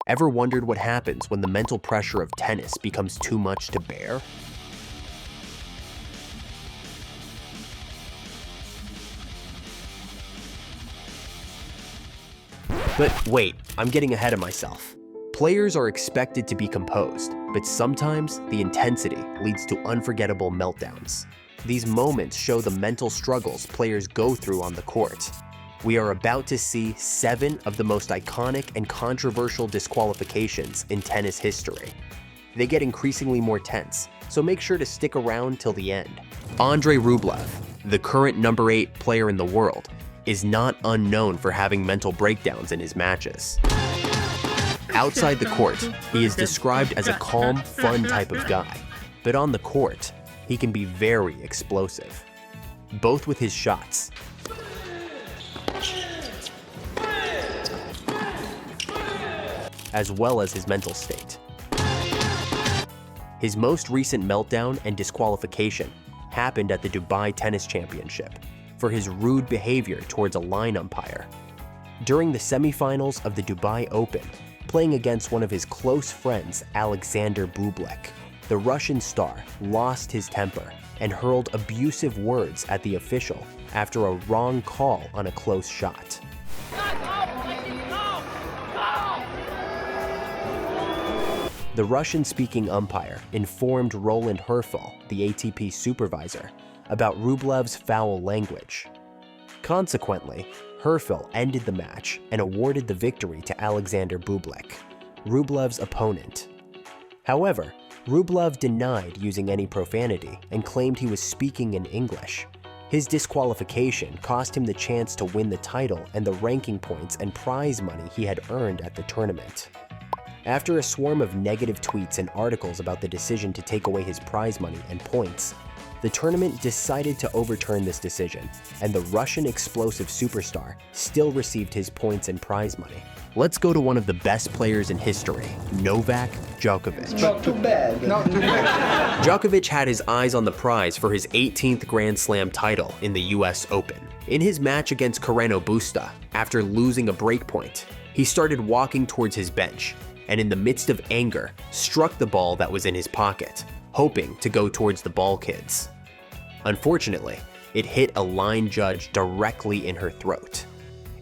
Ever wondered what happens when the mental pressure of tennis becomes too much to bear? But wait, I'm getting ahead of myself. Players are expected to be composed, but sometimes the intensity leads to unforgettable meltdowns. These moments show the mental struggles players go through on the court. We are about to see 7 of the most iconic and controversial disqualifications in tennis history. They get increasingly more tense, so make sure to stick around till the end. Andrey Rublev, the current number 8 player in the world, is not unknown for having mental breakdowns in his matches. Outside the court, he is described as a calm, fun type of guy, but on the court, he can be very explosive, both with his shots as well as his mental state. His most recent meltdown and disqualification happened at the Dubai Tennis Championship for his rude behavior towards a line umpire. During the semifinals of the Dubai Open, playing against one of his close friends, Alexander Bublik, the Russian star lost his temper and hurled abusive words at the official after a wrong call on a close shot. The Russian-speaking umpire informed Roland Herfel, the ATP supervisor, about Rublev's foul language. Consequently, Herfel ended the match and awarded the victory to Alexander Bublik, Rublev's opponent. However, Rublev denied using any profanity and claimed he was speaking in English. His disqualification cost him the chance to win the title and the ranking points and prize money he had earned at the tournament. After a swarm of negative tweets and articles about the decision to take away his prize money and points, the tournament decided to overturn this decision, and the Russian explosive superstar still received his points and prize money. Let's go to one of the best players in history, Novak Djokovic. Not too bad. Djokovic had his eyes on the prize for his 18th Grand Slam title in the US Open. In his match against Carreno Busta, after losing a break point, he started walking towards his bench, and in the midst of anger, struck the ball that was in his pocket, hoping to go towards the ball kids. Unfortunately, it hit a line judge directly in her throat.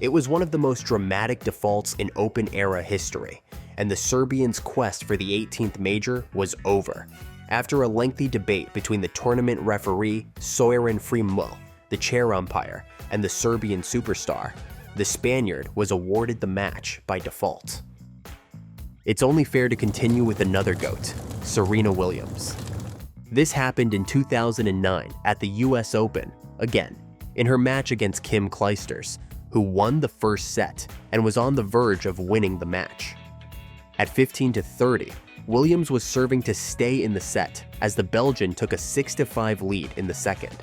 It was one of the most dramatic defaults in Open-era history, and the Serbians' quest for the 18th major was over. After a lengthy debate between the tournament referee, Sorin Friml, the chair umpire, and the Serbian superstar, the Spaniard was awarded the match by default. It's only fair to continue with another GOAT, Serena Williams. This happened in 2009 at the US Open, again, in her match against Kim Clijsters, who won the first set and was on the verge of winning the match. At 15-30, Williams was serving to stay in the set as the Belgian took a 6-5 lead in the second.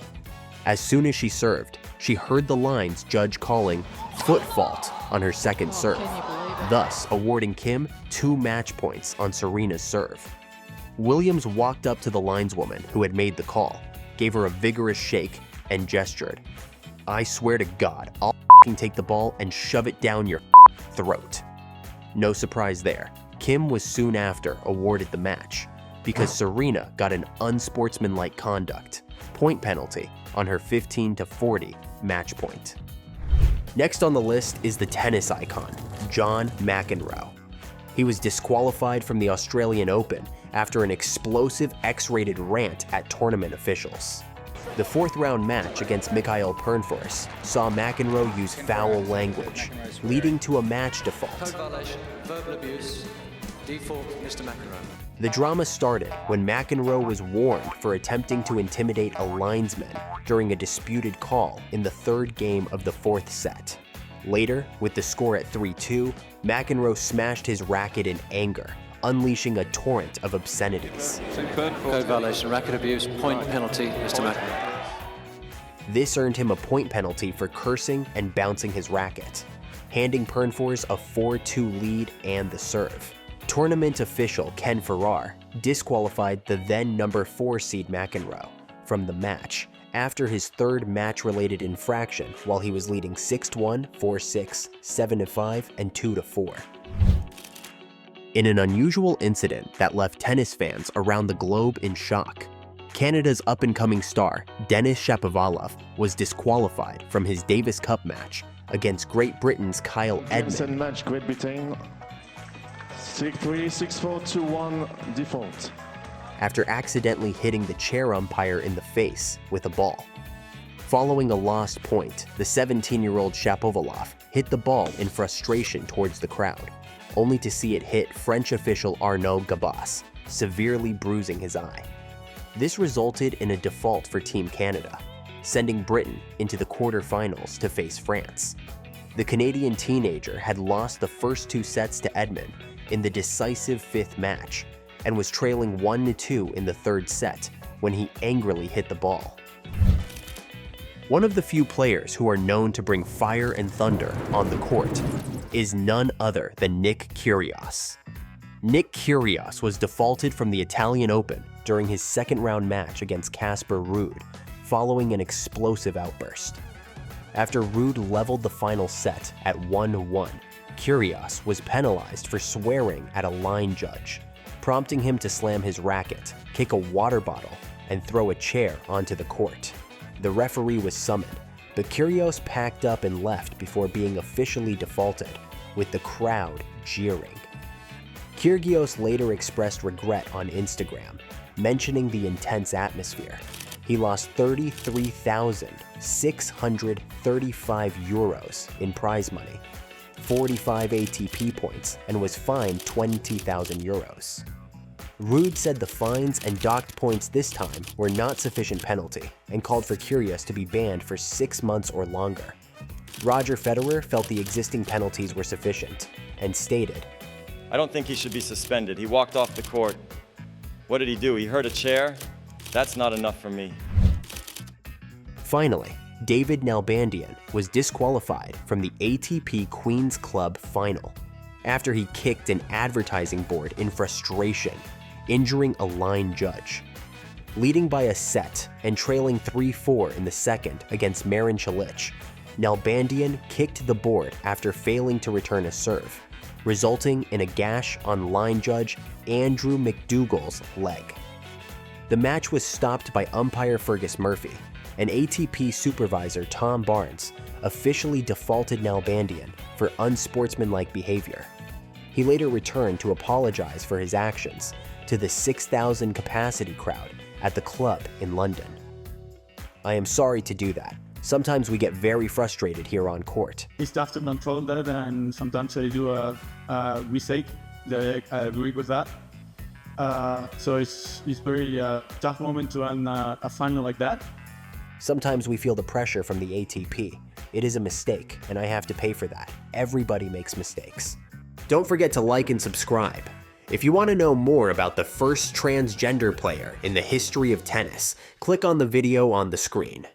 As soon as she served, she heard the lines judge calling foot fault on her second serve, thus awarding Kim 2 match points on Serena's serve. Williams walked up to the lineswoman who had made the call, gave her a vigorous shake, and gestured, "I swear to God, I'll take the ball and shove it down your throat." No surprise there, Kim was soon after awarded the match because Serena got an unsportsmanlike conduct point penalty on her 15-40 match point. Next on the list is the tennis icon, John McEnroe. He was disqualified from the Australian Open after an explosive X-rated rant at tournament officials. The 4th round match against Mikael Pernfors saw McEnroe use foul language, leading to a match default. Verbal abuse, default, Mr. McEnroe. The drama started when McEnroe was warned for attempting to intimidate a linesman during a disputed call in the 3rd game of the 4th set. Later, with the score at 3-2, McEnroe smashed his racket in anger, unleashing a torrent of obscenities. Code violation, racket abuse, point penalty, Mr. McEnroe. This earned him a point penalty for cursing and bouncing his racket, handing Pernfors a 4-2 lead and the serve. Tournament official Ken Farrar disqualified the then number 4 seed McEnroe from the match after his 3rd match-related infraction while he was leading 6-1, 4-6, 7-5, and 2-4. In an unusual incident that left tennis fans around the globe in shock, Canada's up-and-coming star, Denis Shapovalov, was disqualified from his Davis Cup match against Great Britain's Kyle Edmund. Match, Great Britain, 6-3, 6-4, 2-1 default. After accidentally hitting the chair umpire in the face with a ball. Following a lost point, the 17-year-old Shapovalov hit the ball in frustration towards the crowd, only to see it hit French official Arnaud Gabas, severely bruising his eye. This resulted in a default for Team Canada, sending Britain into the quarterfinals to face France. The Canadian teenager had lost the first 2 sets to Edmund in the decisive 5th match and was trailing 1-2 in the 3rd set when he angrily hit the ball. One of the few players who are known to bring fire and thunder on the court is none other than Nick Kyrgios. Nick Kyrgios was defaulted from the Italian Open during his 2nd-round match against Casper Ruud, following an explosive outburst. After Ruud leveled the final set at 1-1, Kyrgios was penalized for swearing at a line judge, prompting him to slam his racket, kick a water bottle, and throw a chair onto the court. The referee was summoned, but Kyrgios packed up and left before being officially defaulted, with the crowd jeering. Kyrgios later expressed regret on Instagram, mentioning the intense atmosphere. He lost 33,635 euros in prize money, 45 ATP points, and was fined 20,000 euros. Ruud said the fines and docked points this time were not sufficient penalty and called for Kyrgios to be banned for 6 months or longer. Roger Federer felt the existing penalties were sufficient and stated, "I don't think he should be suspended. He walked off the court. What did he do? He hurt a chair? That's not enough for me." Finally, David Nalbandian was disqualified from the ATP Queen's Club final after he kicked an advertising board in frustration, injuring a line judge. Leading by a set and trailing 3-4 in the 2nd against Marin Cilic, Nalbandian kicked the board after failing to return a serve, resulting in a gash on line judge Andrew McDougall's leg. The match was stopped by umpire Fergus Murphy, and ATP supervisor Tom Barnes officially defaulted Nalbandian for unsportsmanlike behavior. He later returned to apologize for his actions to the 6,000 capacity crowd at the club in London. "I am sorry to do that. Sometimes we get very frustrated here on court. It's tough to control that, and sometimes I do a mistake. I agree with that. So it's very tough moment to end a final like that. Sometimes we feel the pressure from the ATP. It is a mistake, and I have to pay for that. Everybody makes mistakes." Don't forget to like and subscribe. If you want to know more about the first transgender player in the history of tennis, click on the video on the screen.